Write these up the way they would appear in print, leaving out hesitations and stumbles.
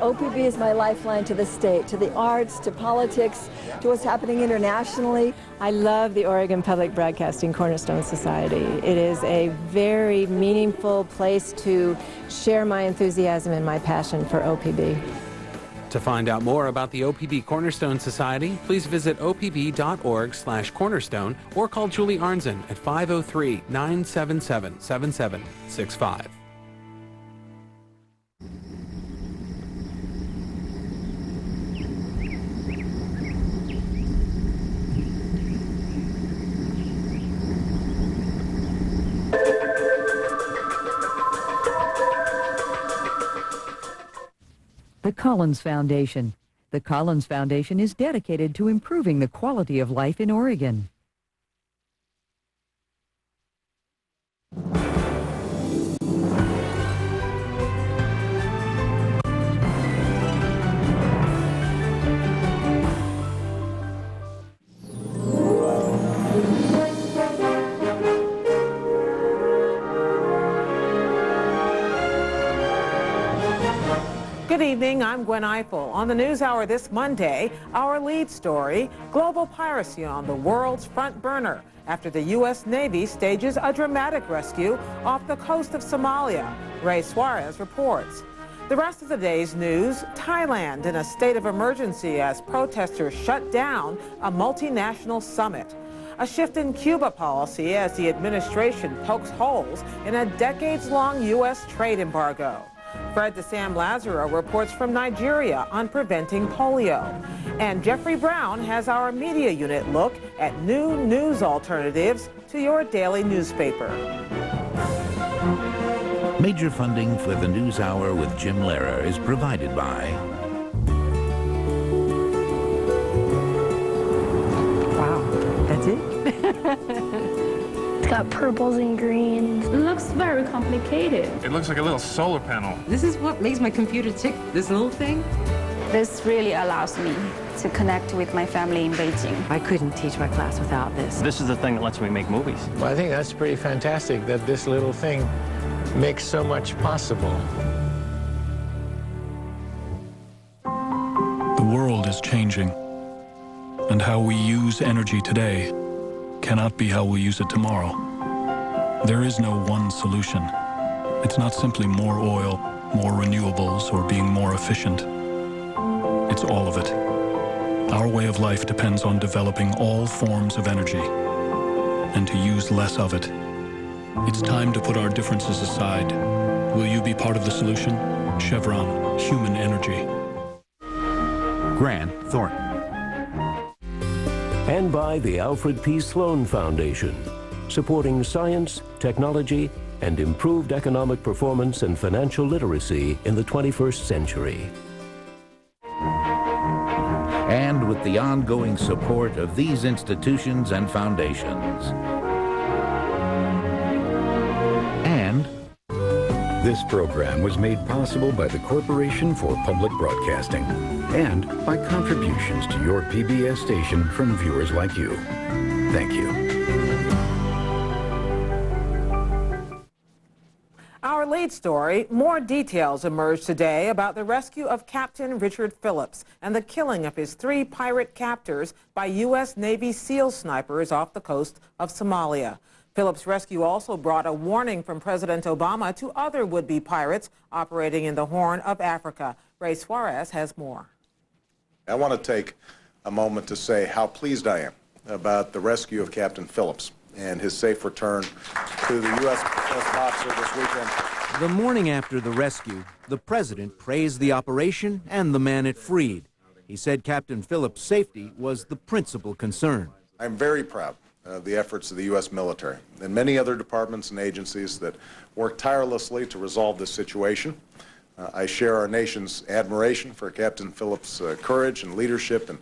OPB is my lifeline to the state, to the arts, to politics, to what's happening internationally. I love the Oregon Public Broadcasting Cornerstone Society. It is a very meaningful place to share my enthusiasm and my passion for OPB. To find out more about the OPB Cornerstone Society, please visit opb.org/cornerstone or call Julie Arnzen at 503-977-7765. The Collins Foundation. The Collins Foundation is dedicated to improving the quality of life in Oregon. Good evening, I'm Gwen Eiffel. On the NewsHour this Monday, our lead story, global piracy on the world's front burner after the U.S. Navy stages a dramatic rescue off the coast of Somalia. Ray Suarez reports. The rest of the day's news, Thailand in a state of emergency as protesters shut down a multinational summit. A shift in Cuba policy as the administration pokes holes in a decades-long U.S. trade embargo. Fred DeSam Lazaro reports from Nigeria on preventing polio. And Jeffrey Brown has our media unit look at new news alternatives to your daily newspaper. Major funding for the NewsHour with Jim Lehrer is provided by... Wow, that's it? It's got purples and greens. It looks very complicated. It looks like a little solar panel. This is what makes my computer tick, this little thing. This really allows me to connect with my family in Beijing. I couldn't teach my class without this. This is the thing that lets me make movies. Well, I think that's pretty fantastic that this little thing makes so much possible. The world is changing, and how we use energy today cannot be how we use it tomorrow. There is no one solution. It's not simply more oil, more renewables, or being more efficient. It's all of it. Our way of life depends on developing all forms of energy and to use less of it. It's time to put our differences aside. Will you be part of the solution? Chevron, human energy. Grant Thornton. And by the Alfred P. Sloan Foundation, supporting science, technology, and improved economic performance and financial literacy in the 21st century. And with the ongoing support of these institutions and foundations. And this program was made possible by the Corporation for Public Broadcasting and by contributions to your PBS station from viewers like you. Thank you. Our lead story, more details emerged today about the rescue of Captain Richard Phillips and the killing of his 3 pirate captors by U.S. Navy SEAL snipers off the coast of Somalia. Phillips' rescue also brought a warning from President Obama to other would-be pirates operating in the Horn of Africa. Ray Suarez has more. I want to take a moment to say how pleased I am about the rescue of Captain Phillips and his safe return to the U.S. boxer this weekend. The morning after the rescue, the president praised the operation and the man it freed. He said Captain Phillips' safety was the principal concern. I'm very proud of the efforts of the U.S. military and many other departments and agencies that work tirelessly to resolve this situation. I share our nation's admiration for Captain Phillips' courage and leadership and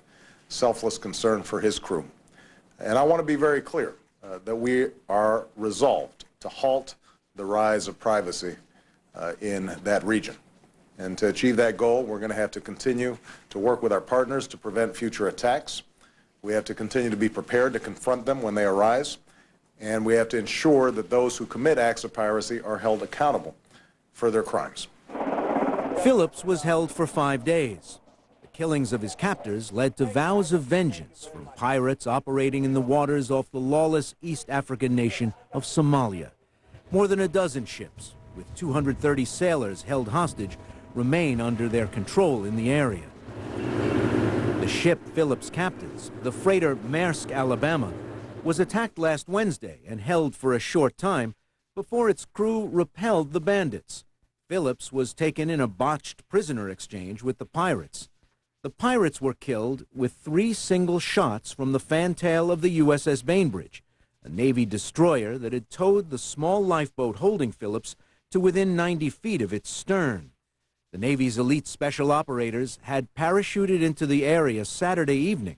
selfless concern for his crew. And I want to be very clear that we are resolved to halt the rise of privacy in that region. And to achieve that goal, we're going to have to continue to work with our partners to prevent future attacks. We have to continue to be prepared to confront them when they arise. And we have to ensure that those who commit acts of piracy are held accountable for their crimes. Phillips was held for 5 days. The killings of his captors led to vows of vengeance from pirates operating in the waters off the lawless East African nation of Somalia. More than a dozen ships, with 230 sailors held hostage, remain under their control in the area. The ship Phillips captains, the freighter Maersk Alabama, was attacked last Wednesday and held for a short time before its crew repelled the bandits. Phillips was taken in a botched prisoner exchange with the pirates. The pirates were killed with 3 single shots from the fantail of the USS Bainbridge, a Navy destroyer that had towed the small lifeboat holding Phillips to within 90 feet of its stern. The Navy's elite special operators had parachuted into the area Saturday evening,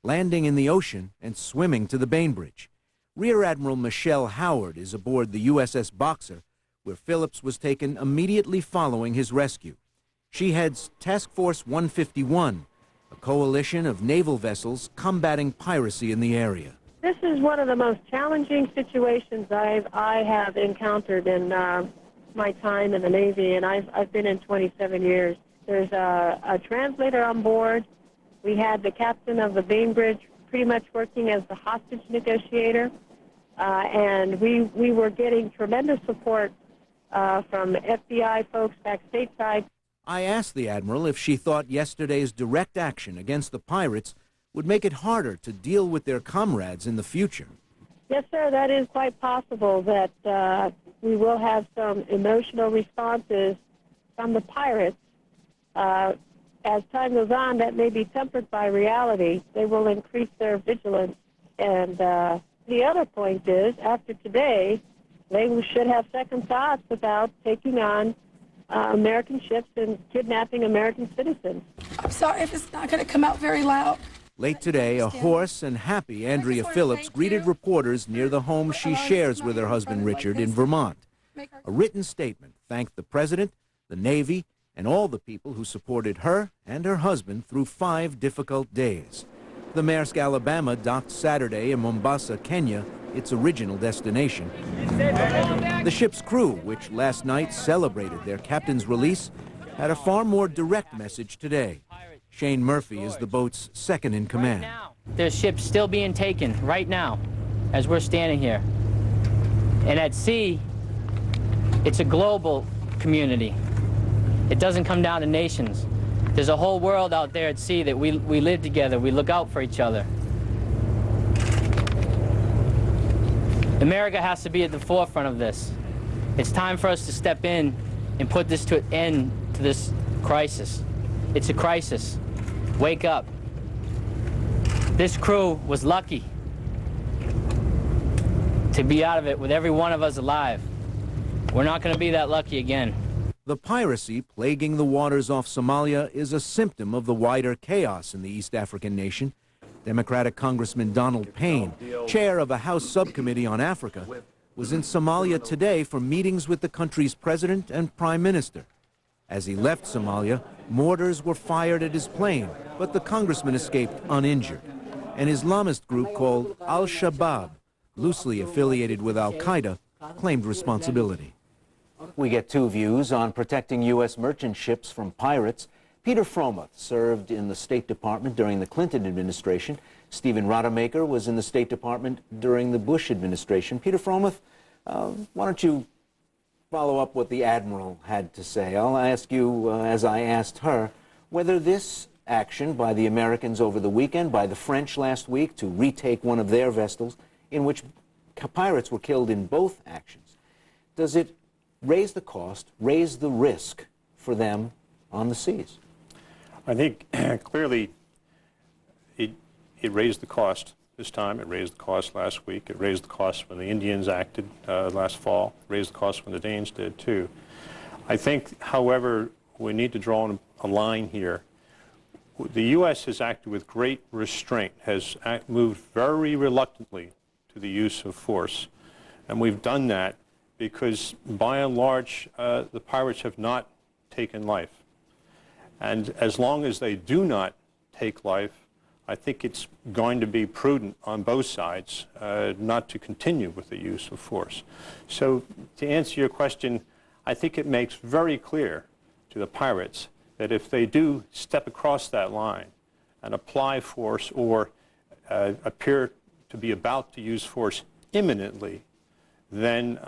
landing in the ocean and swimming to the Bainbridge. Rear Admiral Michelle Howard is aboard the USS Boxer, where Phillips was taken immediately following his rescue. She heads Task Force 151, a coalition of naval vessels combating piracy in the area. This is one of the most challenging situations I have encountered in my time in the Navy, and I've been in 27 years. There's a translator on board. We had the captain of the Bainbridge pretty much working as the hostage negotiator, and we were getting tremendous support from FBI folks back stateside. I asked the Admiral if she thought yesterday's direct action against the pirates would make it harder to deal with their comrades in the future. Yes, sir, that is quite possible that we will have some emotional responses from the pirates. As time goes on, that may be tempered by reality. They will increase their vigilance. And the other point is, after today, they should have second thoughts about taking on American ships and kidnapping American citizens. I'm sorry if it's not going to come out very loud. Late today, a hoarse and happy Andrea Phillips greeted reporters near the home she shares with her husband Richard in Vermont. A written statement thanked the President, the Navy, and all the people who supported her and her husband through 5 difficult days. The Maersk Alabama docked Saturday in Mombasa, Kenya, its original destination. The ship's crew, which last night celebrated their captain's release, had a far more direct message today. Shane Murphy is the boat's second in command. There's ships still being taken right now as we're standing here. And at sea, it's a global community. It doesn't come down to nations. There's a whole world out there at sea that we live together. We look out for each other. America has to be at the forefront of this. It's time for us to step in and put this to an end to this crisis. It's a crisis. Wake up. This crew was lucky to be out of it with every one of us alive. We're not going to be that lucky again. The piracy plaguing the waters off Somalia is a symptom of the wider chaos in the East African nation. Democratic Congressman Donald Payne, chair of a House subcommittee on Africa, was in Somalia today for meetings with the country's president and prime minister. As he left Somalia, mortars were fired at his plane, but the congressman escaped uninjured. An Islamist group called Al-Shabaab, loosely affiliated with Al-Qaeda, claimed responsibility. We get 2 views on protecting U.S. merchant ships from pirates. Peter Fromuth served in the State Department during the Clinton administration. Stephen Rademacher was in the State Department during the Bush administration. Peter Fromuth, why don't you follow up what the Admiral had to say? I'll ask you, as I asked her, whether this action by the Americans over the weekend, by the French last week to retake one of their vessels, in which pirates were killed in both actions, does it raise the cost, raise the risk for them on the seas? I think clearly it raised the cost this time. It raised the cost last week. It raised the cost when the Indians acted last fall. It raised the cost when the Danes did too. I think, however, we need to draw a line here. The U.S. has acted with great restraint, has moved very reluctantly to the use of force. And we've done that because, by and large, the pirates have not taken life. And as long as they do not take life, I think it's going to be prudent on both sides not to continue with the use of force. So to answer your question, I think it makes very clear to the pirates that if they do step across that line and apply force or appear to be about to use force imminently, then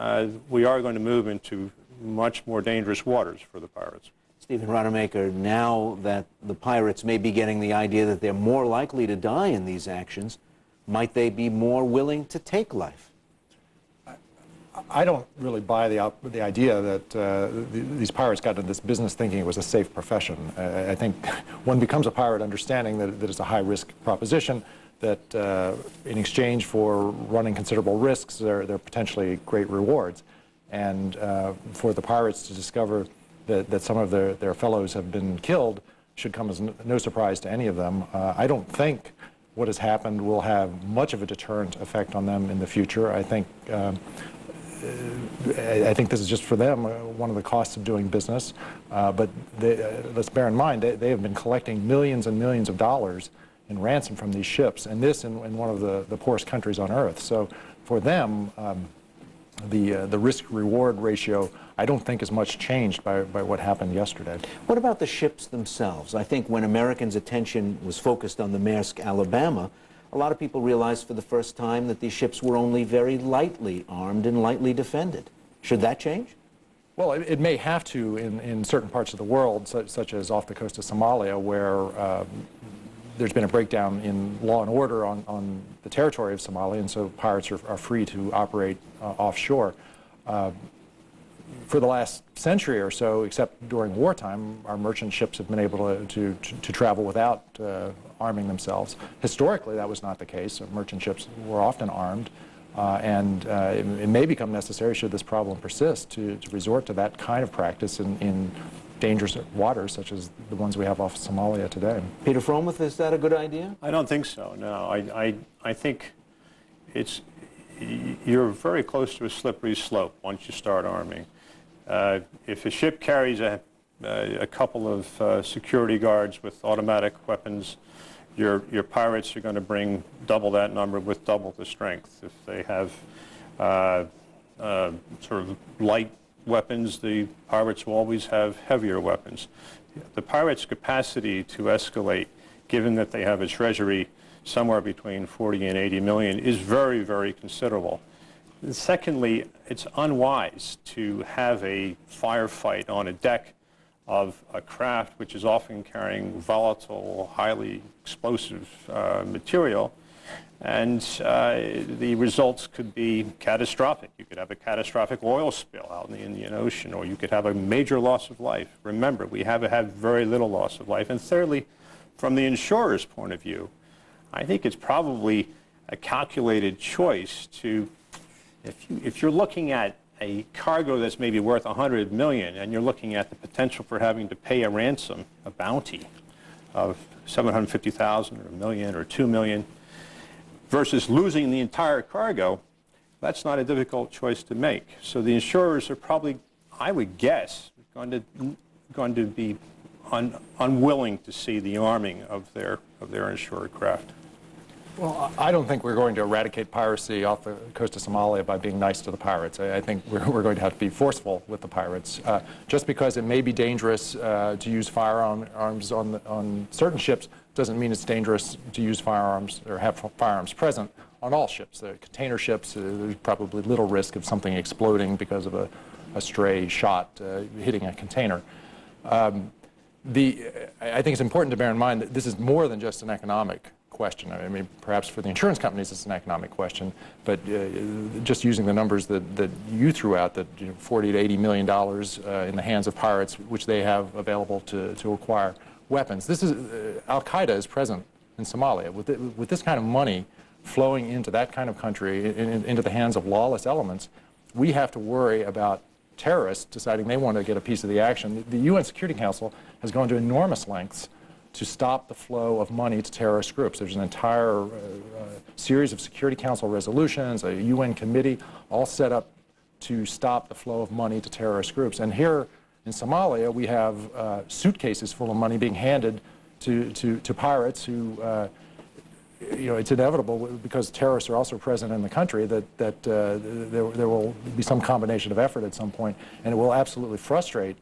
we are going to move into much more dangerous waters for the pirates. Stephen Rodemaker, now that the pirates may be getting the idea that they're more likely to die in these actions, might they be more willing to take life? I don't really buy the idea that these pirates got into this business thinking it was a safe profession. I think one becomes a pirate understanding that it's a high-risk proposition, that in exchange for running considerable risks, there are potentially great rewards. And for the pirates to discover that some of their fellows have been killed should come as no surprise to any of them. I don't think what has happened will have much of a deterrent effect on them in the future. I think this is just for them one of the costs of doing business. But let's bear in mind, they have been collecting millions and millions of dollars in ransom from these ships, and this in one of the poorest countries on earth. So for them, the risk-reward ratio, I don't think is much changed by what happened yesterday. What about the ships themselves? I think when Americans' attention was focused on the Maersk, Alabama, a lot of people realized for the first time that these ships were only very lightly armed and lightly defended. Should that change? Well, it may have to in certain parts of the world, such as off the coast of Somalia, where there's been a breakdown in law and order on the territory of Somalia, and so pirates are free to operate offshore. For the last century or so, except during wartime, our merchant ships have been able to travel without arming themselves. Historically, that was not the case. Merchant ships were often armed, and it may become necessary, should this problem persist, to resort to that kind of practice in dangerous waters such as the ones we have off Somalia today. Peter Fromuth, is that a good idea? I don't think so, no. I think you're very close to a slippery slope once you start arming. If a ship carries a couple of security guards with automatic weapons, your pirates are going to bring double that number with double the strength. If they have sort of light weapons, the pirates will always have heavier weapons. The pirates' capacity to escalate, given that they have a treasury somewhere between 40 and 80 million, is very, very considerable. And secondly, it's unwise to have a firefight on a deck of a craft which is often carrying volatile, highly explosive material, and the results could be catastrophic. You could have a catastrophic oil spill out in the Indian Ocean, or you could have a major loss of life. Remember, we have had very little loss of life. And thirdly, from the insurer's point of view, I think it's probably a calculated choice to, if you're looking at a cargo that's maybe worth $100 million, and you're looking at the potential for having to pay a ransom, a bounty of $750,000 or $1 million or $2 million, versus losing the entire cargo, that's not a difficult choice to make. So the insurers are probably, I would guess, going to be unwilling to see the arming of their insured craft. Well, I don't think we're going to eradicate piracy off the coast of Somalia by being nice to the pirates. I think we're going to have to be forceful with the pirates. Just because it may be dangerous to use firearms on certain ships doesn't mean it's dangerous to use firearms or have firearms present on all ships. The container ships, there's probably little risk of something exploding because of a stray shot hitting a container. I think it's important to bear in mind that this is more than just an economic question. I mean, perhaps for the insurance companies it's an economic question, but just using the numbers that you threw out, that $40 to $80 million in the hands of pirates, which they have available to acquire weapons. This is Al-Qaeda is present in Somalia. With this kind of money flowing into that kind of country, into the hands of lawless elements, we have to worry about terrorists deciding they want to get a piece of the action. The UN Security Council has gone to enormous lengths to stop the flow of money to terrorist groups. There's an entire series of Security Council resolutions, a UN committee, all set up to stop the flow of money to terrorist groups. And here in Somalia, we have suitcases full of money being handed to pirates who, it's inevitable, because terrorists are also present in the country, that there will be some combination of effort at some point, and it will absolutely frustrate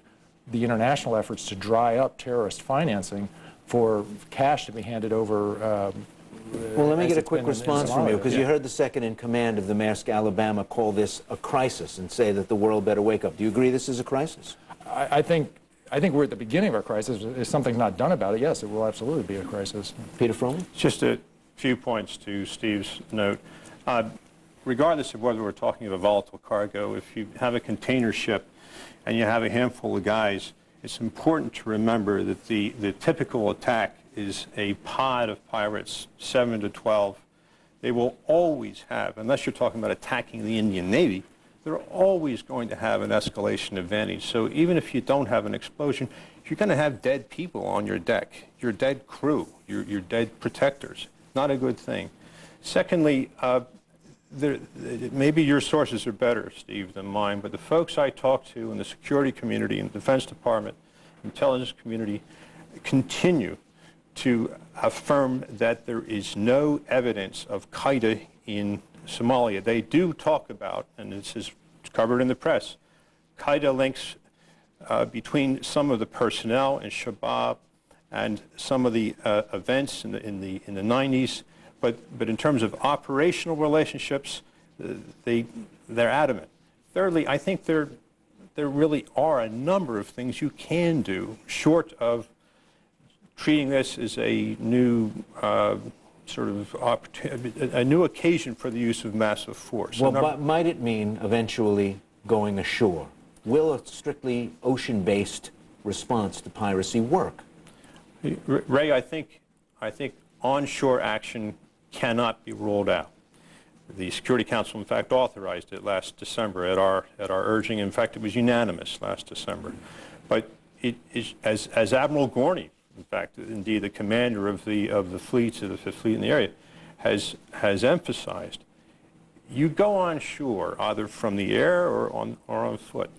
the international efforts to dry up terrorist financing for cash to be handed over. Well, let me get a quick response from you, because you heard the second in command of the Maersk Alabama call this a crisis and say that the world better wake up. Do you agree this is a crisis? I think we're at the beginning of our crisis. If something's not done about it, yes, it will absolutely be a crisis. Peter Froman? Just a few points to Steve's note. Regardless of whether we're talking of a volatile cargo, if you have a container ship and you have a handful of guys, it's important to remember that the typical attack is a pod of pirates, 7 to 12. They will always have, unless you're talking about attacking the Indian Navy, they're always going to have an escalation advantage. So even if you don't have an explosion, you're going to have dead people on your deck, your dead crew, your dead protectors. Not a good thing. Secondly, maybe your sources are better, Steve, than mine, but the folks I talk to in the security community, in the Defense Department, intelligence community, continue to affirm that there is no evidence of Qaeda in Somalia. They do talk about, and this is covered in the press, Qaeda links between some of the personnel in Shabaab and some of the events in the 90s. But in terms of operational relationships, they're adamant. Thirdly, I think there really are a number of things you can do short of treating this as a new a new occasion for the use of massive force. Well, but might it mean eventually going ashore? Will a strictly ocean-based response to piracy work? Ray, I think onshore action cannot be ruled out. The Security Council, in fact, authorized it last December at our urging. In fact, it was unanimous last December. But it is, as Admiral Gorney, in fact, indeed, the commander of the fleets, of the Fifth Fleet in the area, has emphasized, you go on shore, either from the air or on foot,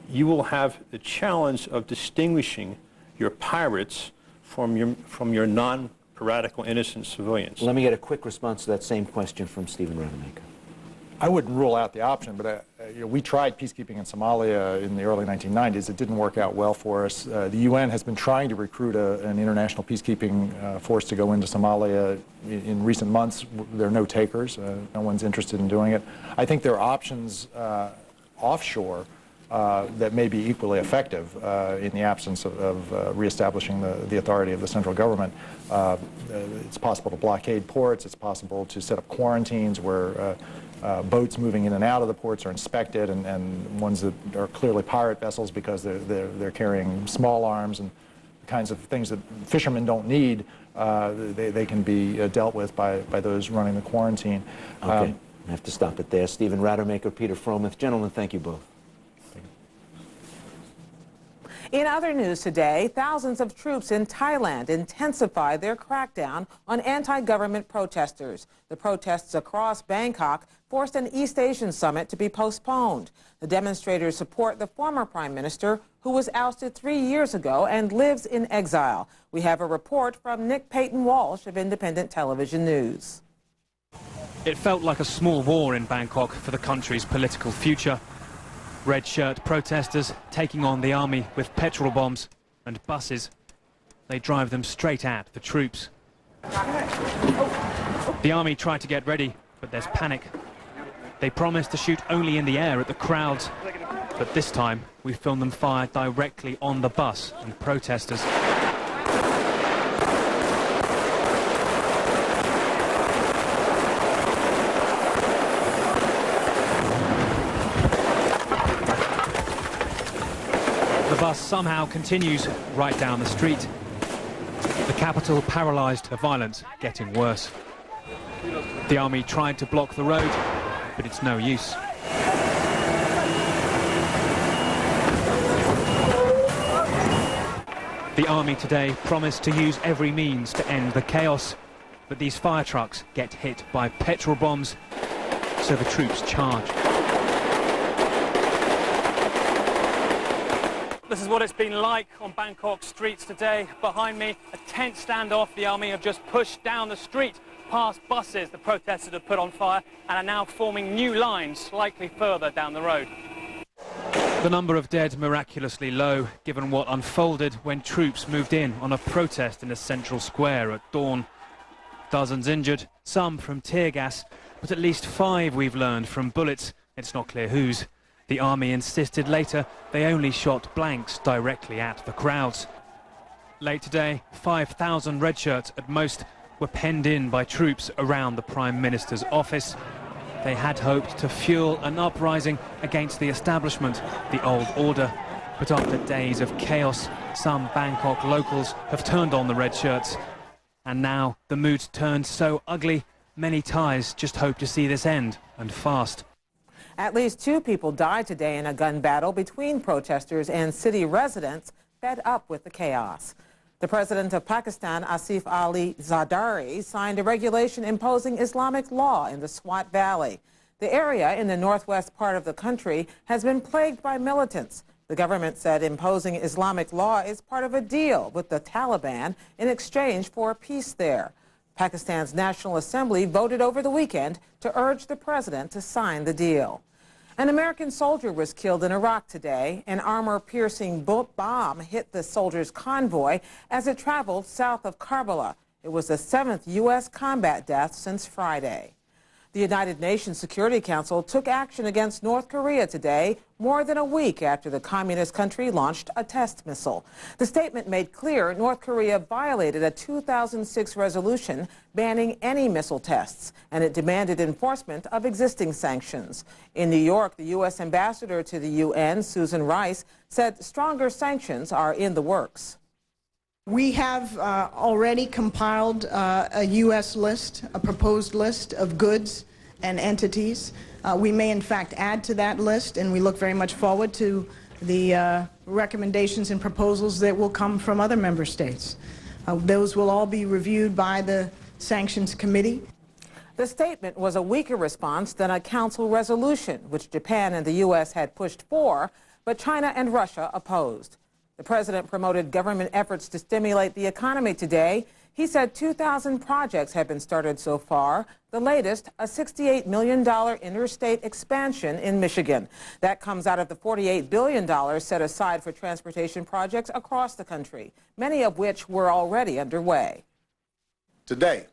you will have the challenge of distinguishing your pirates from your non-piratical innocent civilians. Let me get a quick response to that same question from Stephen Rademacher. I wouldn't rule out the option, but we tried peacekeeping in Somalia in the early 1990s. It didn't work out well for us. The UN has been trying to recruit an international peacekeeping force to go into Somalia. In recent months, there are no takers. No one's interested in doing it. I think there are options offshore that may be equally effective in the absence of reestablishing the authority of the central government. It's possible to blockade ports. It's possible to set up quarantines where boats moving in and out of the ports are inspected, and ones that are clearly pirate vessels because they're carrying small arms and the kinds of things that fishermen don't need, they can be dealt with by those running the quarantine. Okay, I have to stop it there. Stephen Rademacher, Peter Fromuth. Gentlemen, thank you both. In other news today, thousands of troops in Thailand intensified their crackdown on anti-government protesters. The protests across Bangkok forced an East Asian summit to be postponed. The demonstrators support the former prime minister, who was ousted 3 years ago and lives in exile. We have a report from Nick Payton-Walsh of Independent Television News. It felt like a small war in Bangkok for the country's political future. Red shirt protesters taking on the army with petrol bombs and buses. They drive them straight at the troops. The army tried to get ready, but there's panic. They promised to shoot only in the air at the crowds, but this time we filmed them fire directly on the bus and protesters. The bus somehow continues right down the street. The capital paralysed, the violence getting worse. The army tried to block the road, but it's no use. The army today promised to use every means to end the chaos, but these fire trucks get hit by petrol bombs, so the troops charge. This is what it's been like on Bangkok streets today. Behind me, a tense standoff. The army have just pushed down the street past buses the protesters have put on fire and are now forming new lines slightly further down the road. The number of dead miraculously low, given what unfolded when troops moved in on a protest in a central square at dawn. Dozens injured, some from tear gas, but at least 5 we've learned from bullets. It's not clear whose. The army insisted later they only shot blanks directly at the crowds. Late today, 5,000 red shirts at most were penned in by troops around the Prime Minister's office. They had hoped to fuel an uprising against the establishment, the old order. But after days of chaos, some Bangkok locals have turned on the red shirts. And now the mood's turned so ugly, many Thais just hope to see this end, and fast. At least 2 people died today in a gun battle between protesters and city residents fed up with the chaos. The president of Pakistan, Asif Ali Zardari, signed a regulation imposing Islamic law in the Swat Valley. The area in the northwest part of the country has been plagued by militants. The government said imposing Islamic law is part of a deal with the Taliban in exchange for peace there. Pakistan's National Assembly voted over the weekend to urge the president to sign the deal. An American soldier was killed in Iraq today. An armor-piercing bomb hit the soldier's convoy as it traveled south of Karbala. It was the 7th U.S. combat death since Friday. The United Nations Security Council took action against North Korea today, more than a week after the communist country launched a test missile. The statement made clear North Korea violated a 2006 resolution banning any missile tests, and it demanded enforcement of existing sanctions. In New York, the U.S. ambassador to the UN, Susan Rice, said stronger sanctions are in the works. We have already compiled a U.S. list, a proposed list of goods and entities. We may, in fact, add to that list, and we look very much forward to the recommendations and proposals that will come from other member states. Those will all be reviewed by the Sanctions Committee. The statement was a weaker response than a council resolution, which Japan and the U.S. had pushed for, but China and Russia opposed. The president promoted government efforts to stimulate the economy today. He said 2,000 projects have been started so far, the latest a $68 million interstate expansion in Michigan. That comes out of the $48 billion set aside for transportation projects across the country, many of which were already underway. Today,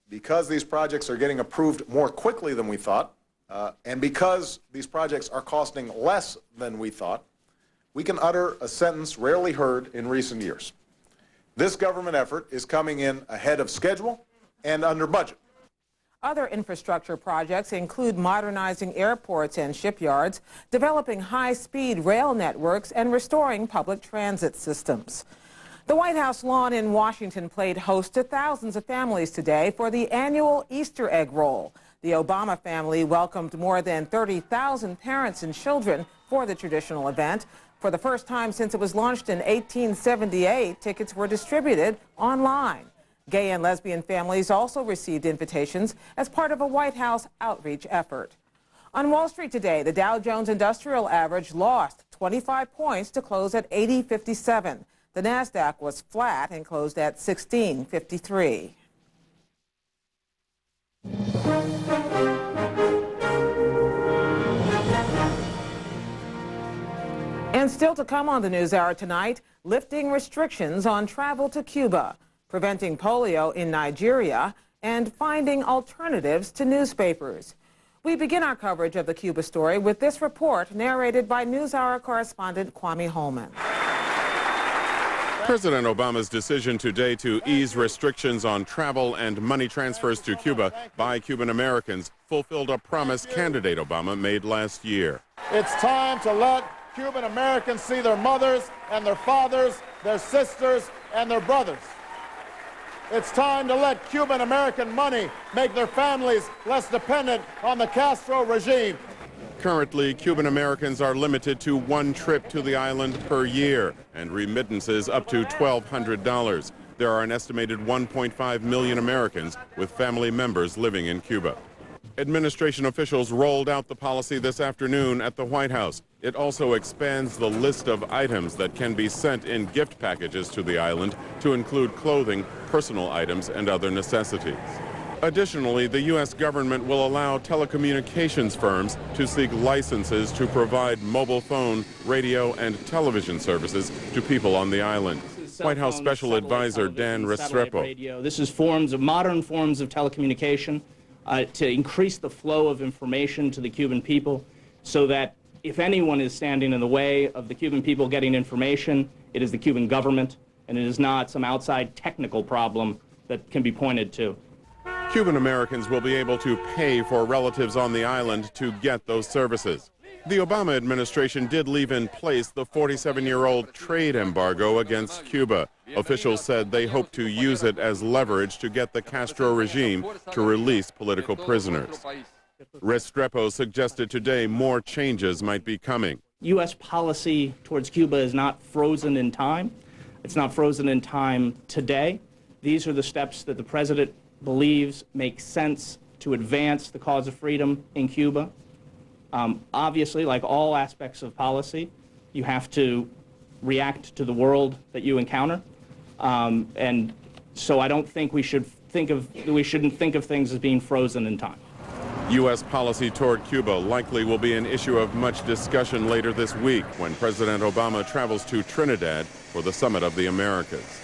because these projects are getting approved more quickly than we thought, and because these projects are costing less than we thought, we can utter a sentence rarely heard in recent years. This government effort is coming in ahead of schedule and under budget. Other infrastructure projects include modernizing airports and shipyards, developing high-speed rail networks, and restoring public transit systems. The White House lawn in Washington played host to thousands of families today for the annual Easter egg roll. The Obama family welcomed more than 30,000 parents and children for the traditional event. For the first time since it was launched in 1878, tickets were distributed online. Gay and lesbian families also received invitations as part of a White House outreach effort. On Wall Street today, the Dow Jones Industrial Average lost 25 points to close at 80.57. The NASDAQ was flat and closed at 16.53. And still to come on the NewsHour tonight, lifting restrictions on travel to Cuba, preventing polio in Nigeria, and finding alternatives to newspapers. We begin our coverage of the Cuba story with this report narrated by NewsHour correspondent Kwame Holman. President Obama's decision today to ease restrictions on travel and money transfers to Cuba by Cuban Americans fulfilled a promise candidate Obama made last year. It's time to let Cuban Americans see their mothers and their fathers, their sisters and their brothers. It's time to let Cuban American money make their families less dependent on the Castro regime. Currently, Cuban Americans are limited to 1 trip to the island per year and remittances up to $1,200. There are an estimated 1.5 million Americans with family members living in Cuba. Administration officials rolled out the policy this afternoon at the White House. It also expands the list of items that can be sent in gift packages to the island to include clothing, personal items, and other necessities. Additionally, the U.S. government will allow telecommunications firms to seek licenses to provide mobile phone, radio, and television services to people on the island. White House Special Advisor Dan Restrepo. This is modern forms of telecommunication to increase the flow of information to the Cuban people so that if anyone is standing in the way of the Cuban people getting information, it is the Cuban government, and it is not some outside technical problem that can be pointed to. Cuban Americans will be able to pay for relatives on the island to get those services. The Obama administration did leave in place the 47-year-old trade embargo against Cuba. Officials said they hope to use it as leverage to get the Castro regime to release political prisoners. Restrepo suggested today more changes might be coming. U.S. policy towards Cuba is not frozen in time. It's not frozen in time today. These are the steps that the president believes make sense to advance the cause of freedom in Cuba. Obviously, like all aspects of policy, you have to react to the world that you encounter. And so I don't think we shouldn't think of things as being frozen in time. U.S. policy toward Cuba likely will be an issue of much discussion later this week when President Obama travels to Trinidad for the Summit of the Americas.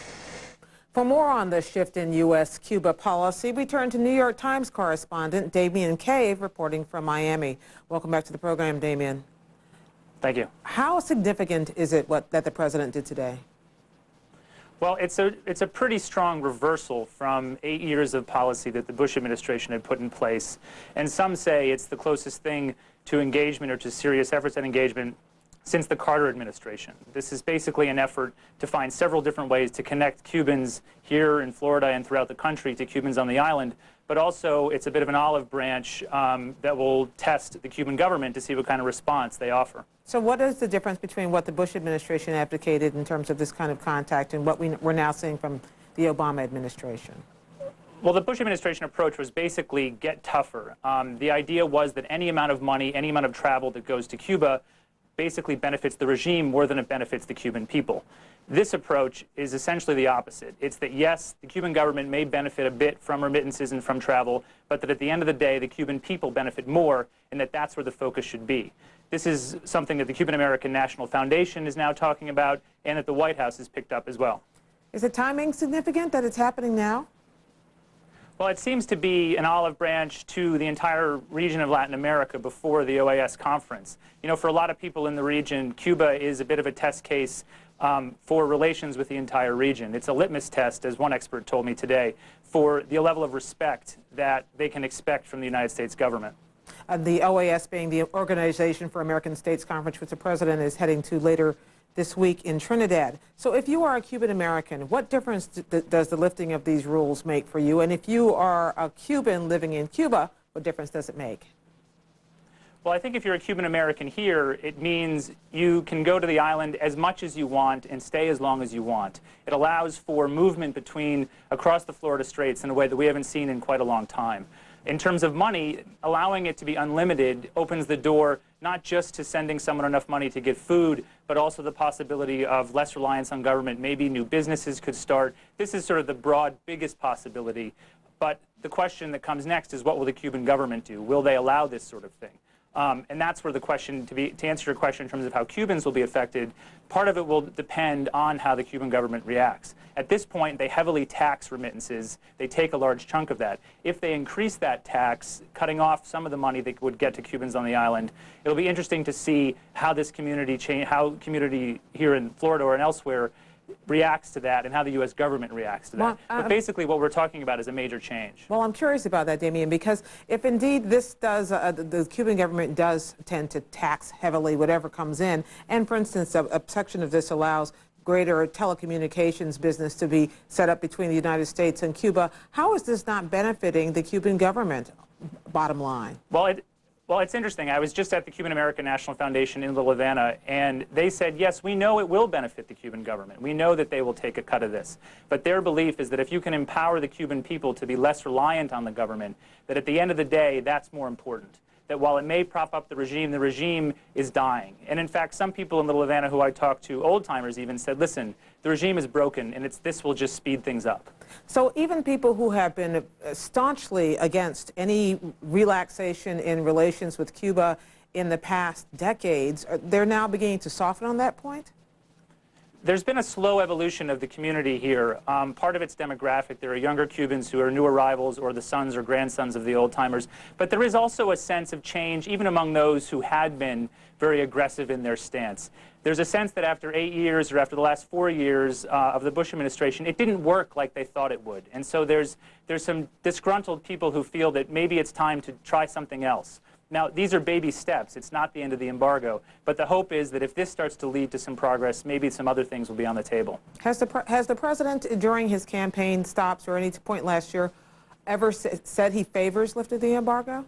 For more on the shift in U.S.-Cuba policy, we turn to New York Times correspondent Damian Cave reporting from Miami. Welcome back to the program, Damian. Thank you. How significant is it that the president did today? Well, it's a pretty strong reversal from 8 years of policy that the Bush administration had put in place. And some say it's the closest thing to engagement or to serious efforts at engagement since the Carter administration. This is basically an effort to find several different ways to connect Cubans here in Florida and throughout the country to Cubans on the island, but also it's a bit of an olive branch that will test the Cuban government to see what kind of response they offer. So what is the difference between what the Bush administration advocated in terms of this kind of contact and what we're now seeing from the Obama administration? Well, the Bush administration approach was basically get tougher. The idea was that any amount of money, any amount of travel that goes to Cuba basically benefits the regime more than it benefits the Cuban people. This approach is essentially the opposite. It's that, yes, the Cuban government may benefit a bit from remittances and from travel, but that at the end of the day, the Cuban people benefit more, and that that's where the focus should be. This is something that the Cuban American National Foundation is now talking about, and that the White House has picked up as well. Is the timing significant that it's happening now? Well, it seems to be an olive branch to the entire region of Latin America before the OAS conference. You know, for a lot of people in the region, Cuba is a bit of a test case for relations with the entire region. It's a litmus test, as one expert told me today, for the level of respect that they can expect from the United States government. The OAS being the Organization for American States Conference, which the president is heading to later this week in Trinidad. So if you are a Cuban American, what difference does the lifting of these rules make for you? And if you are a Cuban living in Cuba, what difference does it make? Well, I think if you're a Cuban American here, it means you can go to the island as much as you want and stay as long as you want. It allows for movement across the Florida Straits in a way that we haven't seen in quite a long time. In terms of money, allowing it to be unlimited opens the door not just to sending someone enough money to get food, but also the possibility of less reliance on government. Maybe new businesses could start. This is sort of the broad, biggest possibility. But the question that comes next is, what will the Cuban government do? Will they allow this sort of thing? And that's where the question, to answer your question in terms of how Cubans will be affected, part of it will depend on how the Cuban government reacts. At this point, they heavily tax remittances. They take a large chunk of that. If they increase that tax, cutting off some of the money they would get to Cubans on the island, it'll be interesting to see how this community here in Florida or elsewhere reacts to that and how the U.S. government reacts to that. But basically what we're talking about is a major change. Well, I'm curious about that, Damian, because if indeed this does, the Cuban government does tend to tax heavily whatever comes in, and for instance, a section of this allows greater telecommunications business to be set up between the United States and Cuba, how is this not benefiting the Cuban government, bottom line? Well, it's interesting. I was just at the Cuban American National Foundation in Little Havana, and they said, yes, we know it will benefit the Cuban government. We know that they will take a cut of this. But their belief is that if you can empower the Cuban people to be less reliant on the government, that at the end of the day, that's more important. That while it may prop up the regime is dying. And in fact, some people in Little Havana who I talked to, old-timers even, said, listen, the regime is broken, and this will just speed things up. So even people who have been staunchly against any relaxation in relations with Cuba in the past decades, they're now beginning to soften on that point? There's been a slow evolution of the community here. Part of it's demographic. There are younger Cubans who are new arrivals or the sons or grandsons of the old-timers. But there is also a sense of change, even among those who had been very aggressive in their stance. There's a sense that after 8 years or after the last 4 years of the Bush administration, it didn't work like they thought it would. And so there's some disgruntled people who feel that maybe it's time to try something else. Now, these are baby steps. It's not the end of the embargo. But the hope is that if this starts to lead to some progress, maybe some other things will be on the table. Has the president, during his campaign stops or any point last year, ever said he favors lifting the embargo?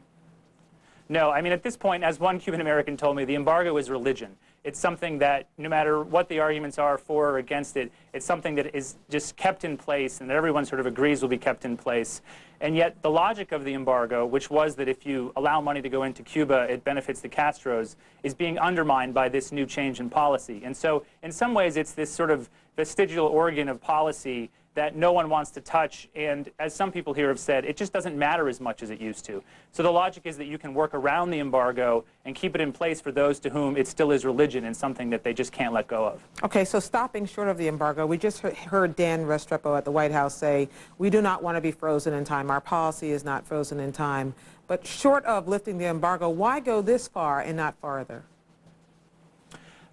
No. I mean, at this point, as one Cuban American told me, the embargo is religion. It's something that, no matter what the arguments are for or against it, it's something that is just kept in place and that everyone sort of agrees will be kept in place. And yet the logic of the embargo, which was that if you allow money to go into Cuba, it benefits the Castros, is being undermined by this new change in policy. And so in some ways it's this sort of vestigial organ of policy that no one wants to touch, and as some people here have said, it just doesn't matter as much as it used to. So the logic is that you can work around the embargo and keep it in place for those to whom it still is religion and something that they just can't let go of. Okay, so stopping short of the embargo, we just heard Dan Restrepo at the White House say, we do not want to be frozen in time. Our policy is not frozen in time. But short of lifting the embargo, why go this far and not farther?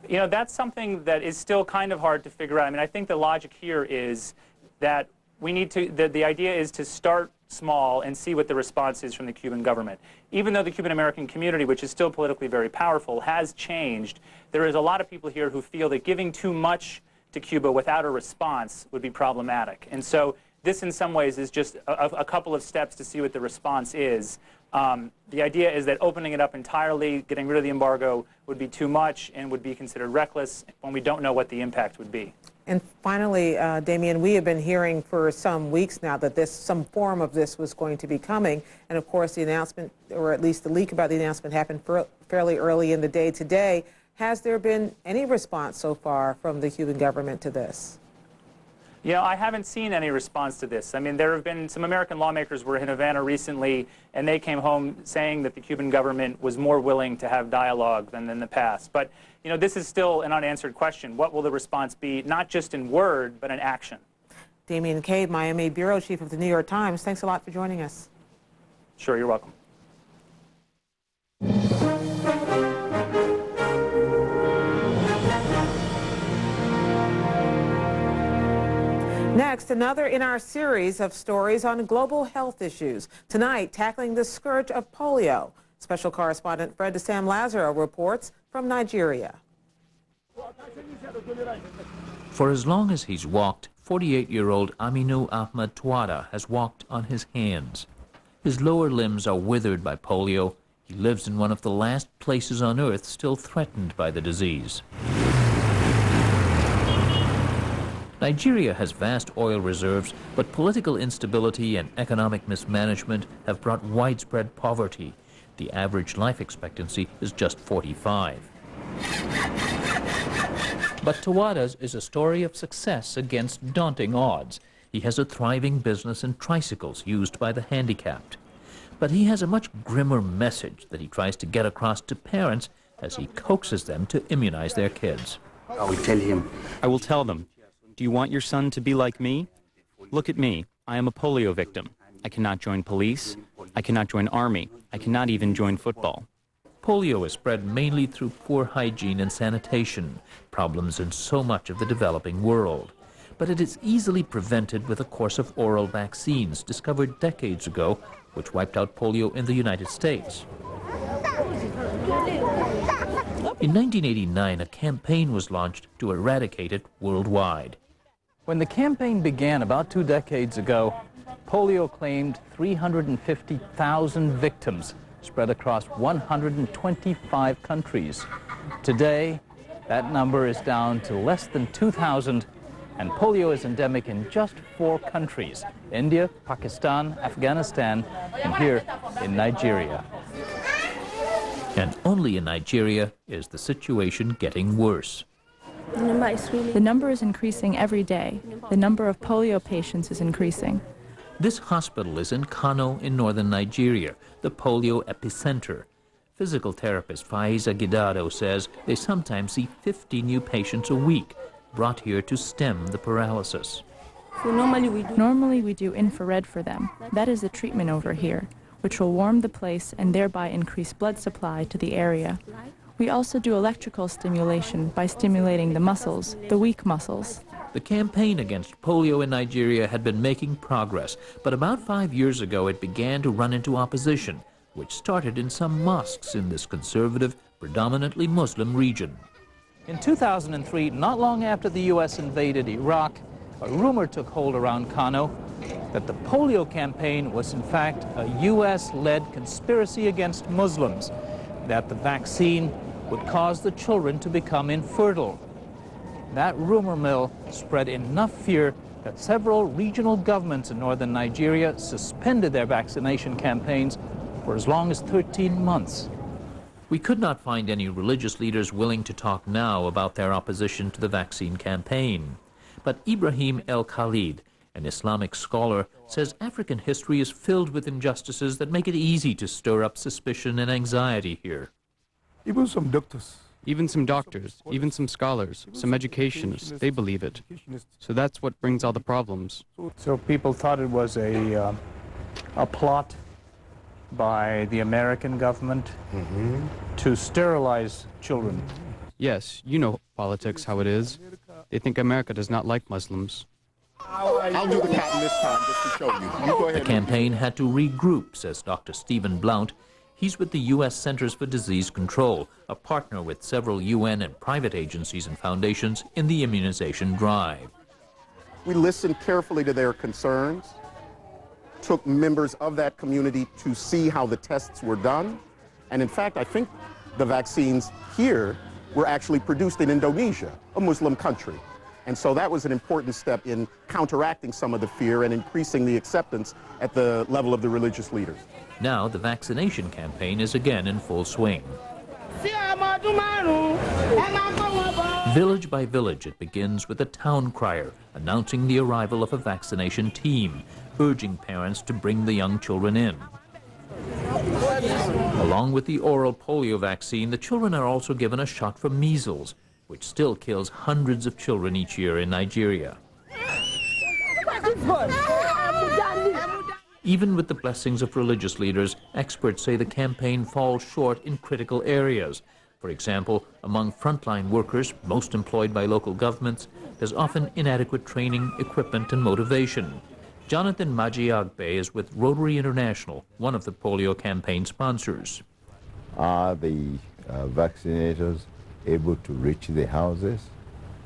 You know, that's something that is still kind of hard to figure out. I mean, I think the logic here is that we need to, the idea is to start small and see what the response is from the Cuban government. Even though the Cuban American community, which is still politically very powerful, has changed, there is a lot of people here who feel that giving too much to Cuba without a response would be problematic. And so this in some ways is just a couple of steps to see what the response is. The idea is that opening it up entirely, getting rid of the embargo, would be too much and would be considered reckless when we don't know what the impact would be. And finally, Damien, we have been hearing for some weeks now that some form of this was going to be coming. And of course, the announcement, or at least the leak about the announcement, happened fairly early in the day today. Has there been any response so far from the Cuban government to this? You know, I haven't seen any response to this. I mean, there have been some American lawmakers were in Havana recently, and they came home saying that the Cuban government was more willing to have dialogue than in the past. But, you know, this is still an unanswered question. What will the response be, not just in word, but in action? Damien Cade, Miami Bureau Chief of the New York Times, thanks a lot for joining us. Sure, you're welcome. Next, another in our series of stories on global health issues. Tonight, tackling the scourge of polio. Special correspondent Fred DeSam Lazaro reports from Nigeria. For as long as he's walked, 48-year-old Aminu Ahmed Tuada has walked on his hands. His lower limbs are withered by polio. He lives in one of the last places on Earth still threatened by the disease. Nigeria has vast oil reserves, but political instability and economic mismanagement have brought widespread poverty. The average life expectancy is just 45. But Tuada's is a story of success against daunting odds. He has a thriving business in tricycles used by the handicapped. But he has a much grimmer message that he tries to get across to parents as he coaxes them to immunize their kids. I will tell them, do you want your son to be like me? Look at me. I am a polio victim. I cannot join police. I cannot join army. I cannot even join football. Polio is spread mainly through poor hygiene and sanitation, problems in so much of the developing world. But it is easily prevented with a course of oral vaccines discovered decades ago, which wiped out polio in the United States. In 1989, a campaign was launched to eradicate it worldwide. When the campaign began about 2 decades ago, polio claimed 350,000 victims spread across 125 countries. Today, that number is down to less than 2,000, and polio is endemic in just 4 countries: India, Pakistan, Afghanistan, and here in Nigeria. And only in Nigeria is the situation getting worse. The number is increasing every day. The number of polio patients is increasing. This hospital is in Kano in northern Nigeria, the polio epicenter. Physical therapist Faiza Gidado says they sometimes see 50 new patients a week, brought here to stem the paralysis. Normally we do infrared for them. That is the treatment over here, which will warm the place and thereby increase blood supply to the area. We also do electrical stimulation by stimulating the muscles, the weak muscles. The campaign against polio in Nigeria had been making progress, but about 5 years ago it began to run into opposition, which started in some mosques in this conservative, predominantly Muslim region. In 2003, not long after the U.S. invaded Iraq, a rumor took hold around Kano that the polio campaign was in fact a U.S.-led conspiracy against Muslims, that the vaccine would cause the children to become infertile. That rumor mill spread enough fear that several regional governments in northern Nigeria suspended their vaccination campaigns for as long as 13 months. We could not find any religious leaders willing to talk now about their opposition to the vaccine campaign. But Ibrahim El Khalid, an Islamic scholar, says African history is filled with injustices that make it easy to stir up suspicion and anxiety here. Even some doctors, even some scholars, some educationists, they believe it. So that's what brings all the problems. So people thought it was a plot by the American government to sterilize children. Yes, you know politics, how it is. They think America does not like Muslims. I'll do the patent this time just to show you. You go ahead. The campaign had to regroup, says Dr. Stephen Blount. He's with the U.S. Centers for Disease Control, a partner with several UN and private agencies and foundations in the immunization drive. We listened carefully to their concerns, took members of that community to see how the tests were done, and in fact, I think the vaccines here were actually produced in Indonesia, a Muslim country. And so that was an important step in counteracting some of the fear and increasing the acceptance at the level of the religious leaders. Now the vaccination campaign is again in full swing. Village by village, it begins with a town crier announcing the arrival of a vaccination team, urging parents to bring the young children in. Along with the oral polio vaccine, the children are also given a shot for measles, which still kills hundreds of children each year in Nigeria. Even with the blessings of religious leaders, experts say the campaign falls short in critical areas. For example, among frontline workers, most employed by local governments, there's often inadequate training, equipment, and motivation. Jonathan Majiagbe is with Rotary International, one of the polio campaign sponsors. Are the vaccinators able to reach the houses?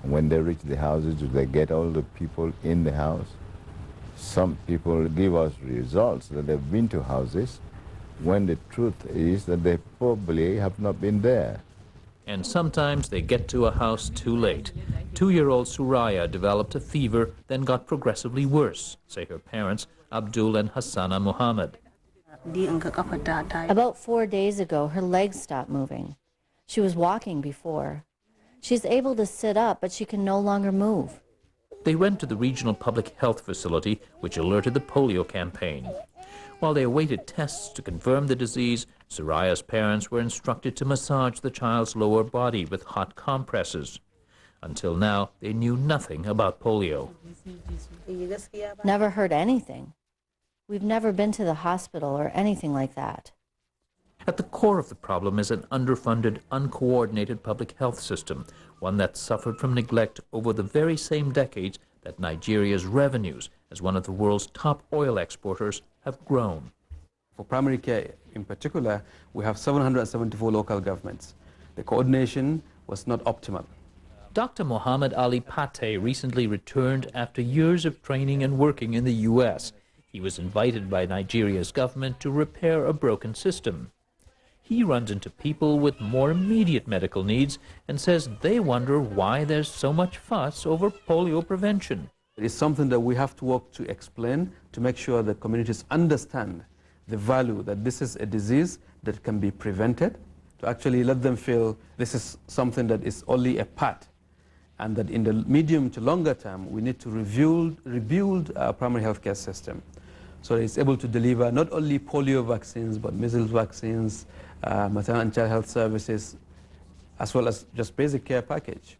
When they reach the houses, do they get all the people in the house? Some people give us results that they've been to houses, when the truth is that they probably have not been there. And sometimes they get to a house too late. 2-year-old Suraya developed a fever, then got progressively worse, say her parents, Abdul and Hassana Muhammad. About 4 days ago, her legs stopped moving. She was walking before. She's able to sit up, but she can no longer move. They went to the regional public health facility, which alerted the polio campaign. While they awaited tests to confirm the disease, Soraya's parents were instructed to massage the child's lower body with hot compresses. Until now, they knew nothing about polio. Never heard anything. We've never been to the hospital or anything like that. At the core of the problem is an underfunded, uncoordinated public health system, one that suffered from neglect over the very same decades that Nigeria's revenues, as one of the world's top oil exporters, have grown. For primary care in particular, we have 774 local governments. The coordination was not optimal. Dr. Mohammed Ali Pate recently returned after years of training and working in the U.S. He was invited by Nigeria's government to repair a broken system. He runs into people with more immediate medical needs and says they wonder why there's so much fuss over polio prevention. It is something that we have to work to explain, to make sure that communities understand the value that this is a disease that can be prevented, to actually let them feel this is something that is only a part and that in the medium to longer term, we need to rebuild our primary healthcare system so that it's able to deliver not only polio vaccines, but measles vaccines, maternal and child health services, as well as just basic care package.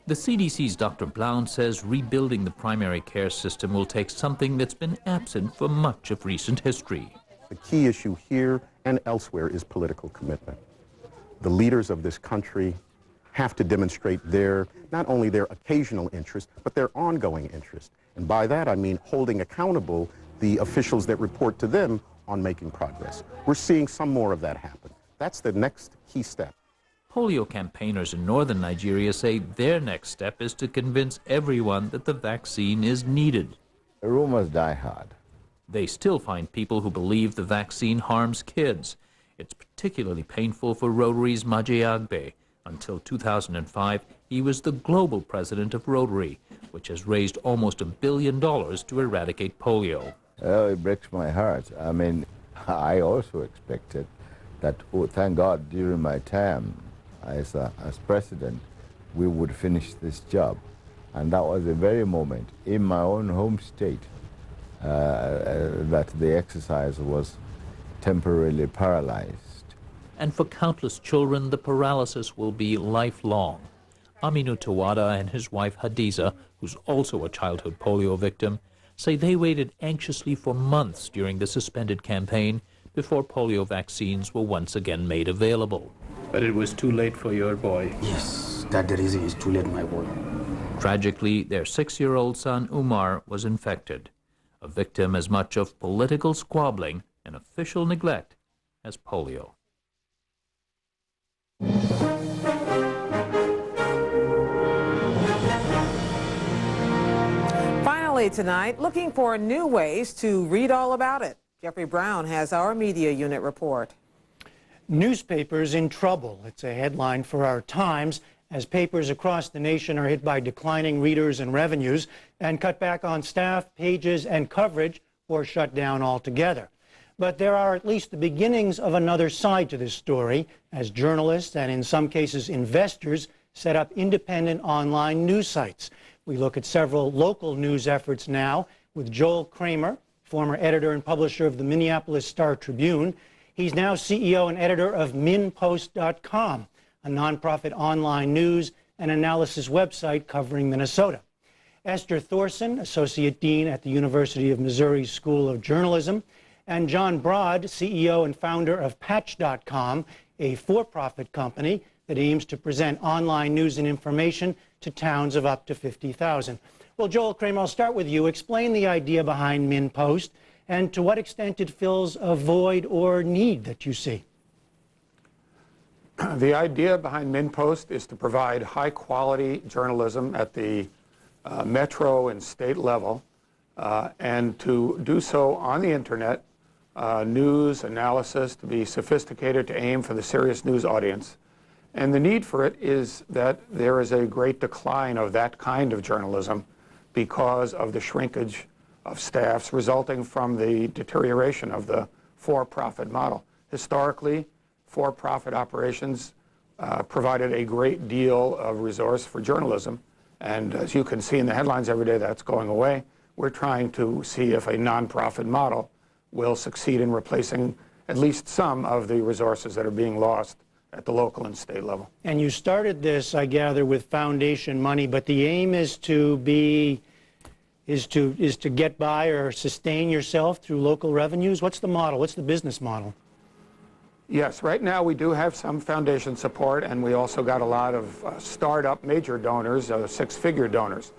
The CDC's Dr. Blount says rebuilding the primary care system will take something that's been absent for much of recent history. The key issue here and elsewhere is political commitment. The leaders of this country have to demonstrate not only their occasional interest, but their ongoing interest. And by that I mean holding accountable the officials that report to them on making progress. We're seeing some more of that happen. That's the next key step. Polio campaigners in northern Nigeria say their next step is to convince everyone that the vaccine is needed. Rumors die hard. They still find people who believe the vaccine harms kids. It's particularly painful for Rotary's Maje Agbe. Until 2005, he was the global president of Rotary, which has raised almost $1 billion to eradicate polio. Oh, it breaks my heart. I mean, I also expected that, oh, thank God, during my time as president, we would finish this job. And that was the very moment in my own home state that the exercise was temporarily paralyzed. And for countless children, the paralysis will be lifelong. Aminu Tawada and his wife Hadiza, who's also a childhood polio victim, say they waited anxiously for months during the suspended campaign before polio vaccines were once again made available. But it was too late for your boy. Yes, that's the reason it's too late, my boy. Tragically, their 6-year-old son Umar was infected, a victim as much of political squabbling and official neglect as polio. Finally tonight, looking for new ways to read all about it. Jeffrey Brown has our media unit report. Newspapers in trouble. It's a headline for our Times as papers across the nation are hit by declining readers and revenues and cut back on staff, pages, and coverage or shut down altogether. But there are at least the beginnings of another side to this story as journalists and in some cases investors set up independent online news sites. We look at several local news efforts now with Joel Kramer, former editor and publisher of the Minneapolis Star-Tribune. He's now CEO and editor of MinPost.com, a nonprofit online news and analysis website covering Minnesota. Esther Thorson, Associate Dean at the University of Missouri School of Journalism, and John Broad, CEO and founder of Patch.com, a for-profit company that aims to present online news and information to towns of up to 50,000. Well, Joel Kramer, I'll start with you. Explain the idea behind MinPost and to what extent it fills a void or need that you see. The idea behind MinPost is to provide high-quality journalism at the metro and state level, and to do so on the internet, news analysis to be sophisticated, to aim for the serious news audience. And the need for it is that there is a great decline of that kind of journalism because of the shrinkage of staffs resulting from the deterioration of the for-profit model. Historically, for-profit operations provided a great deal of resource for journalism, and as you can see in the headlines every day, that's going away. We're trying to see if a nonprofit model will succeed in replacing at least some of the resources that are being lost at the local and state level. And you started this, I gather, with foundation money, but the aim is to get by or sustain yourself through local revenues. What's the model? What's the business model? Yes, right now we do have some foundation support, and we also got a lot of startup major donors, six-figure donors.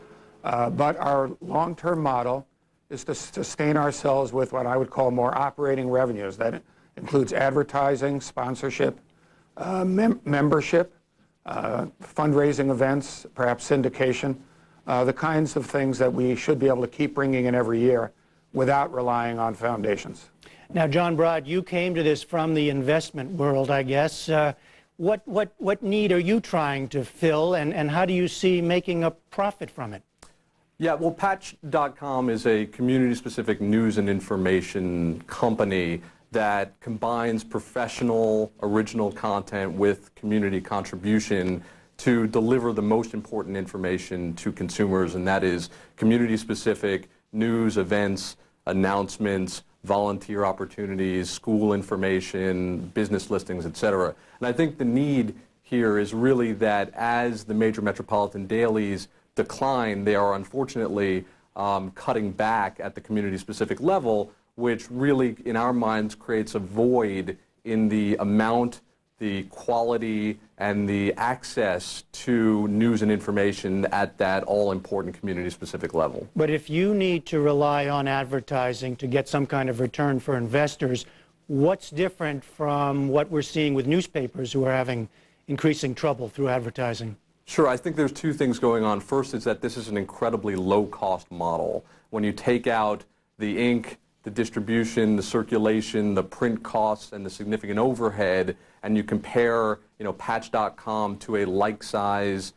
But our long-term model is to sustain ourselves with what I would call more operating revenues. That includes advertising, sponsorship, membership, fundraising events, perhaps syndication, the kinds of things that we should be able to keep bringing in every year without relying on foundations. Now, John Broad, you came to this from the investment world, I guess. What need are you trying to fill, and how do you see making a profit from it? Yeah, well, Patch.com is a community-specific news and information company that combines professional, original content with community contribution to deliver the most important information to consumers, and that is community-specific news, events, announcements, volunteer opportunities, school information, business listings, etc. And I think the need here is really that as the major metropolitan dailies decline, they are unfortunately cutting back at the community-specific level, which really, in our minds, creates a void in the amount, the quality, and the access to news and information at that all-important community-specific level. But if you need to rely on advertising to get some kind of return for investors, what's different from what we're seeing with newspapers who are having increasing trouble through advertising? Sure, I think there's two things going on. First is that this is an incredibly low-cost model. When you take out the ink, the distribution, the circulation, the print costs, and the significant overhead, and you compare, Patch.com to a like-size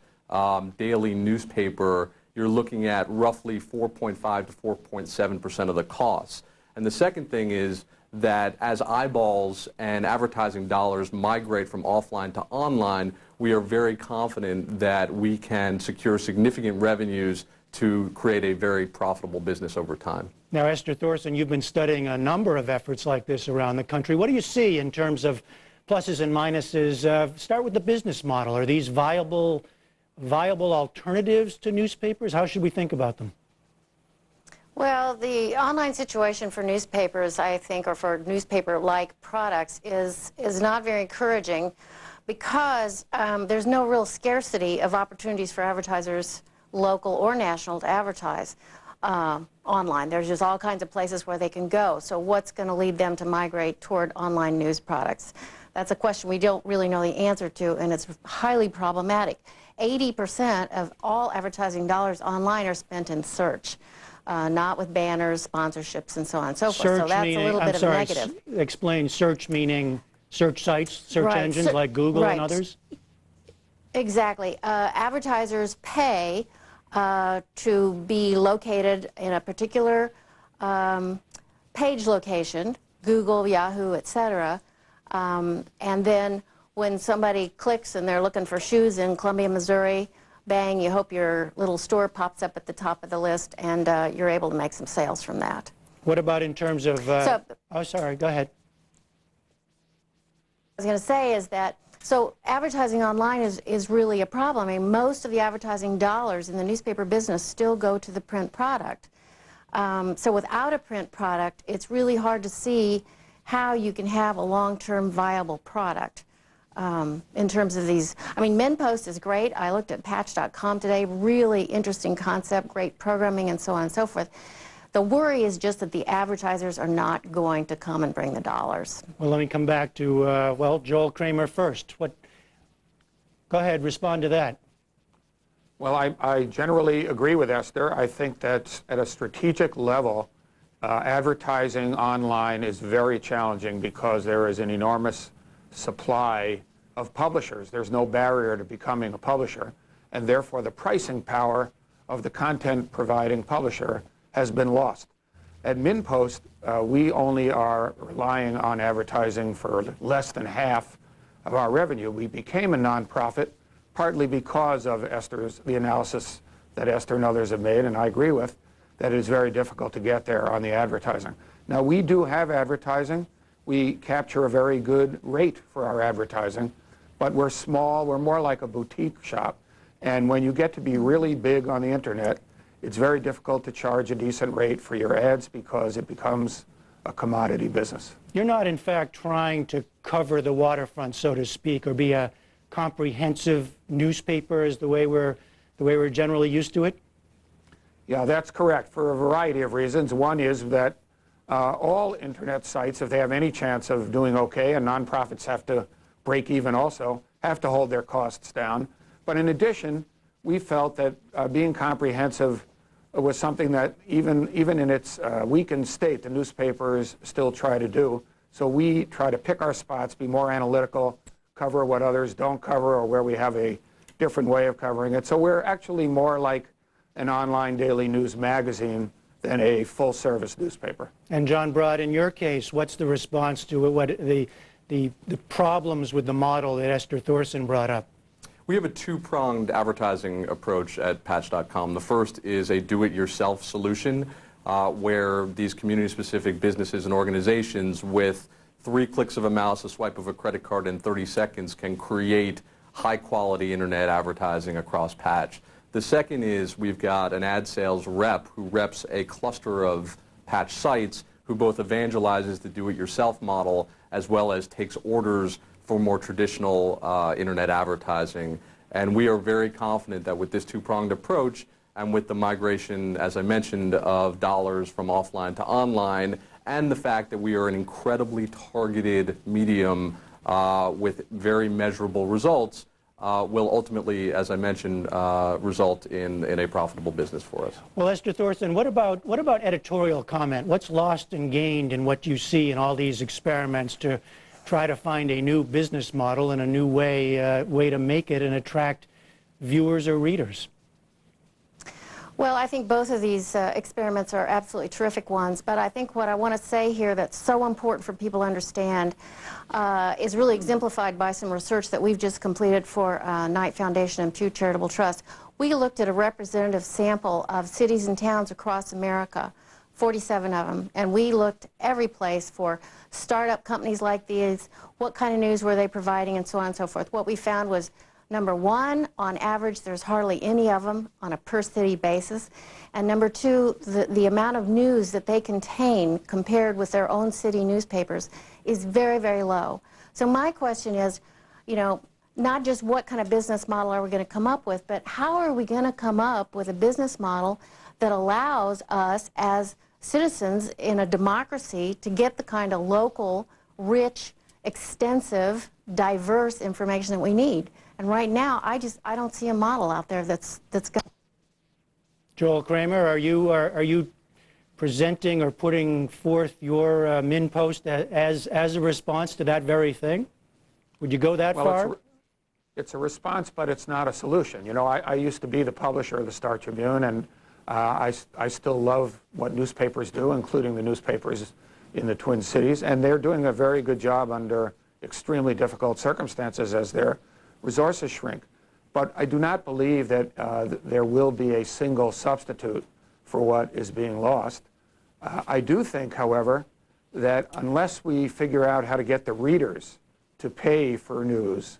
daily newspaper, you're looking at roughly 4.5 to 4.7% of the costs. And the second thing is that as eyeballs and advertising dollars migrate from offline to online, we are very confident that we can secure significant revenues to create a very profitable business over time. Now, Esther Thorson, you've been studying a number of efforts like this around the country. What do you see in terms of pluses and minuses? Start with the business model. Are these viable alternatives to newspapers? How should we think about them? Well, the online situation for newspapers, I think, or for newspaper-like products is not very encouraging because there's no real scarcity of opportunities for advertisers, local or national, to advertise online. There's just all kinds of places where they can go. So what's going to lead them to migrate toward online news products? That's a question we don't really know the answer to, and it's highly problematic. 80% of all advertising dollars online are spent in search. Not with banners, sponsorships, and so on and so forth. So that's a little bit of a negative. Explain search meaning search sites, search engines like Google and others? Exactly. Advertisers pay to be located in a particular page location, Google, Yahoo, etc. And then when somebody clicks and they're looking for shoes in Columbia, Missouri, bang, you hope your little store pops up at the top of the list, and you're able to make some sales from that. What about in terms of... oh, sorry, go ahead. I was going to say is that, so advertising online is really a problem. I mean, most of the advertising dollars in the newspaper business still go to the print product. So without a print product, it's really hard to see how you can have a long-term viable product. In terms of these, I mean, MinPost is great. I looked at Patch.com today, really interesting concept, great programming, and so on and so forth. The worry is just that the advertisers are not going to come and bring the dollars. Well, let me come back to, well, Joel Kramer first. Go ahead, respond to that. Well, I generally agree with Esther. I think that at a strategic level, advertising online is very challenging because there is an enormous supply of publishers. There's no barrier to becoming a publisher, and therefore the pricing power of the content providing publisher has been lost. At MinPost, we only are relying on advertising for less than half of our revenue. We became a nonprofit partly because of the analysis that Esther and others have made, and I agree with, that it is very difficult to get there on the advertising. Now, we do have advertising. We capture a very good rate for our advertising, but we're small, we're more like a boutique shop, and when you get to be really big on the internet, it's very difficult to charge a decent rate for your ads because it becomes a commodity business. You're not, in fact, trying to cover the waterfront, so to speak, or be a comprehensive newspaper as the way we're generally used to it? Yeah, that's correct, for a variety of reasons. One is that all internet sites, if they have any chance of doing okay, and nonprofits have to break even also, have to hold their costs down. But in addition, we felt that being comprehensive was something that even in its weakened state, the newspapers still try to do. So we try to pick our spots, be more analytical, cover what others don't cover or where we have a different way of covering it. So we're actually more like an online daily news magazine than a full-service newspaper. And John Broad, in your case, what's the response to the problems with the model that Esther Thorson brought up? We have a two-pronged advertising approach at Patch.com. The first is a do-it-yourself solution where these community-specific businesses and organizations with 3 clicks of a mouse, a swipe of a credit card in 30 seconds can create high-quality internet advertising across Patch. The second is we've got an ad sales rep who reps a cluster of Patch sites who both evangelizes the do-it-yourself model as well as takes orders for more traditional internet advertising. And we are very confident that with this two-pronged approach and with the migration, as I mentioned, of dollars from offline to online, and the fact that we are an incredibly targeted medium with very measurable results, will ultimately, as I mentioned, result in a profitable business for us. Well, Esther Thorson, what about editorial comment? What's lost and gained in what you see in all these experiments to try to find a new business model and a new way to make it and attract viewers or readers? Well, I think both of these experiments are absolutely terrific ones, but I think what I want to say here that's so important for people to understand is really exemplified by some research that we've just completed for Knight Foundation and Pew Charitable Trust. We looked at a representative sample of cities and towns across America, 47 of them, and we looked every place for startup companies like these, what kind of news were they providing, and so on and so forth. What we found was, number one, on average, there's hardly any of them on a per-city basis. And number two, the amount of news that they contain compared with their own city newspapers is very, very low. So my question is, you know, not just what kind of business model are we going to come up with, but how are we going to come up with a business model that allows us as citizens in a democracy to get the kind of local, rich, extensive, diverse information that we need. And right now, I don't see a model out there that's got. Joel Kramer, are you presenting or putting forth your Min post as a response to that very thing? Would you go that far? It's a response, but it's not a solution. You know, I used to be the publisher of the Star Tribune, and I still love what newspapers do, including the newspapers in the Twin Cities, and they're doing a very good job under extremely difficult circumstances as their resources shrink. But I do not believe that there will be a single substitute for what is being lost. I do think, however, that unless we figure out how to get the readers to pay for news,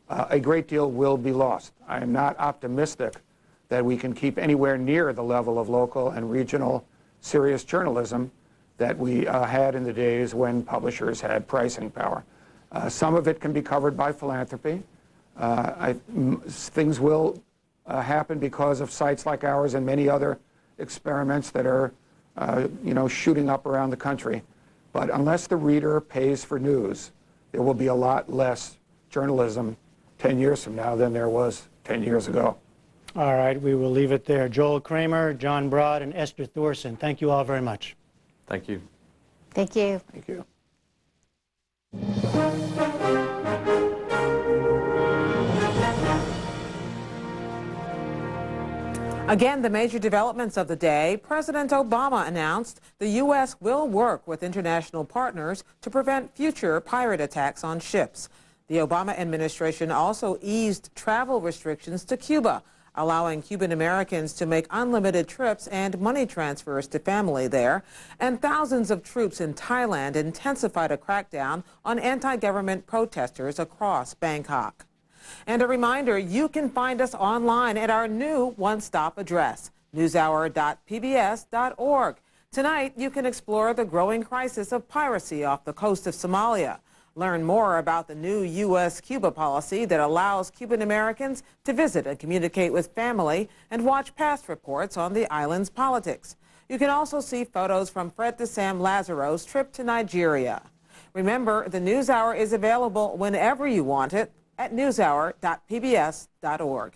a great deal will be lost. I am not optimistic that we can keep anywhere near the level of local and regional serious journalism that we had in the days when publishers had pricing power. Some of it can be covered by philanthropy. Things will happen because of sites like ours and many other experiments that are, shooting up around the country. But unless the reader pays for news, there will be a lot less journalism 10 years from now than there was 10 years ago. All right, we will leave it there. Joel Kramer, John Broad, and Esther Thorson, thank you all very much. Thank you. Thank you. Thank you. Again, the major developments of the day. President Obama announced the U.S. will work with international partners to prevent future pirate attacks on ships. The Obama administration also eased travel restrictions to Cuba, allowing Cuban Americans to make unlimited trips and money transfers to family there. And thousands of troops in Thailand intensified a crackdown on anti-government protesters across Bangkok. And a reminder, you can find us online at our new one-stop address, newshour.pbs.org. Tonight, you can explore the growing crisis of piracy off the coast of Somalia. Learn more about the new U.S.-Cuba policy that allows Cuban Americans to visit and communicate with family and watch past reports on the island's politics. You can also see photos from Fred de Sam Lazaro's trip to Nigeria. Remember, the NewsHour is available whenever you want it at newshour.pbs.org.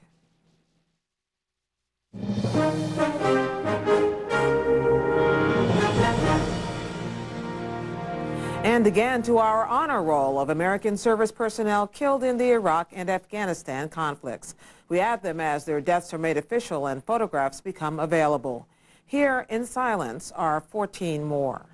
And again, to our honor roll of American service personnel killed in the Iraq and Afghanistan conflicts. We add them as their deaths are made official and photographs become available. Here in silence are 14 more.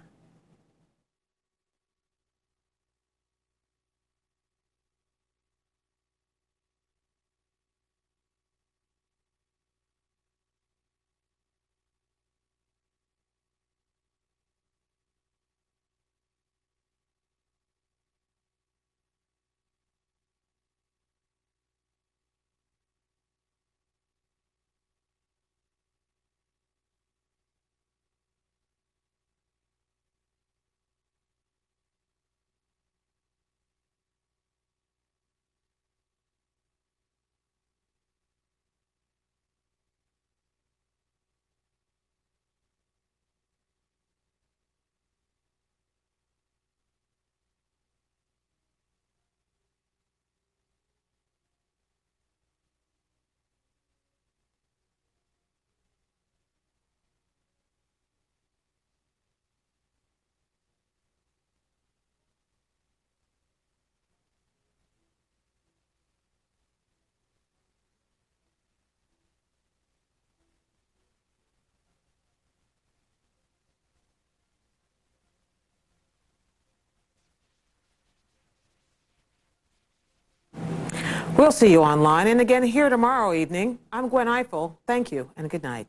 We'll see you online and again here tomorrow evening. I'm Gwen Eiffel. Thank you and good night.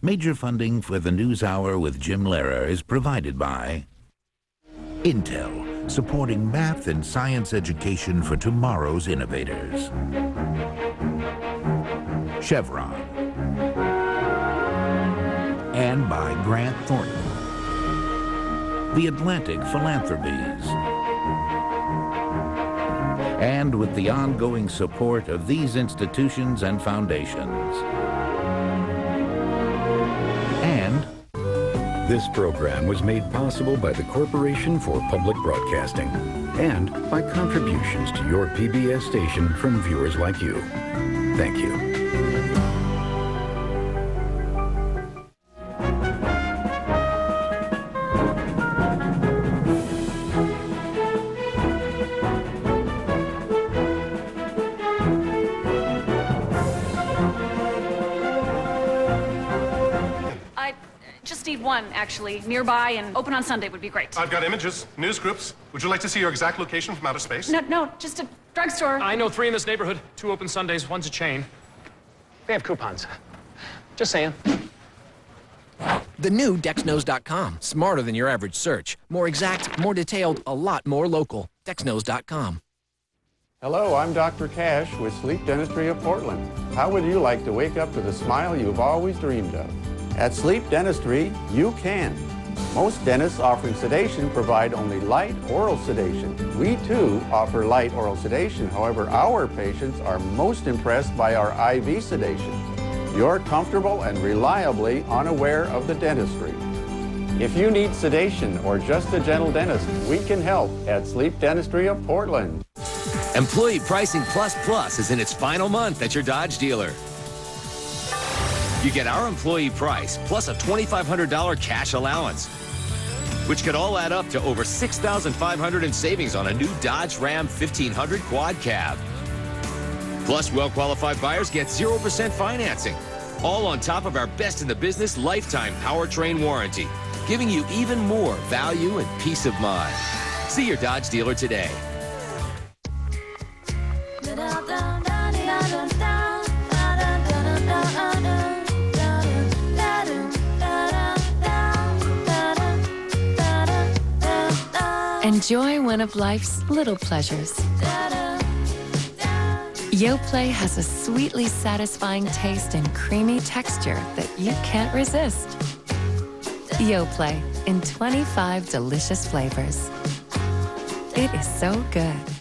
Major funding for the NewsHour with Jim Lehrer is provided by Intel, supporting math and science education for tomorrow's innovators. Chevron. And by Grant Thornton. The Atlantic Philanthropies. And with the ongoing support of these institutions and foundations. And this program was made possible by the Corporation for Public Broadcasting and by contributions to your PBS station from viewers like you. Thank you. One, actually, nearby and open on Sunday would be great. I've got images, news groups. Would you like to see your exact location from outer space? No, just a drugstore. I know 3 in this neighborhood. 2 open Sundays, 1's a chain. They have coupons. Just saying. The new DexKnows.com. Smarter than your average search. More exact, more detailed, a lot more local. DexKnows.com. Hello, I'm Dr. Cash with Sleep Dentistry of Portland. How would you like to wake up to the smile you've always dreamed of? At Sleep Dentistry, you can. Most dentists offering sedation provide only light oral sedation. We, too, offer light oral sedation. However, our patients are most impressed by our IV sedation. You're comfortable and reliably unaware of the dentistry. If you need sedation or just a gentle dentist, we can help at Sleep Dentistry of Portland. Employee Pricing Plus Plus is in its final month at your Dodge dealer. You get our employee price plus a $2,500 cash allowance, which could all add up to over $6,500 in savings on a new Dodge Ram 1500 quad cab. Plus, well-qualified buyers get 0% financing, all on top of our best-in-the-business lifetime powertrain warranty, giving you even more value and peace of mind. See your Dodge dealer today. Enjoy one of life's little pleasures. Yoplait has a sweetly satisfying taste and creamy texture that you can't resist. Yoplait in 25 delicious flavors. It is so good.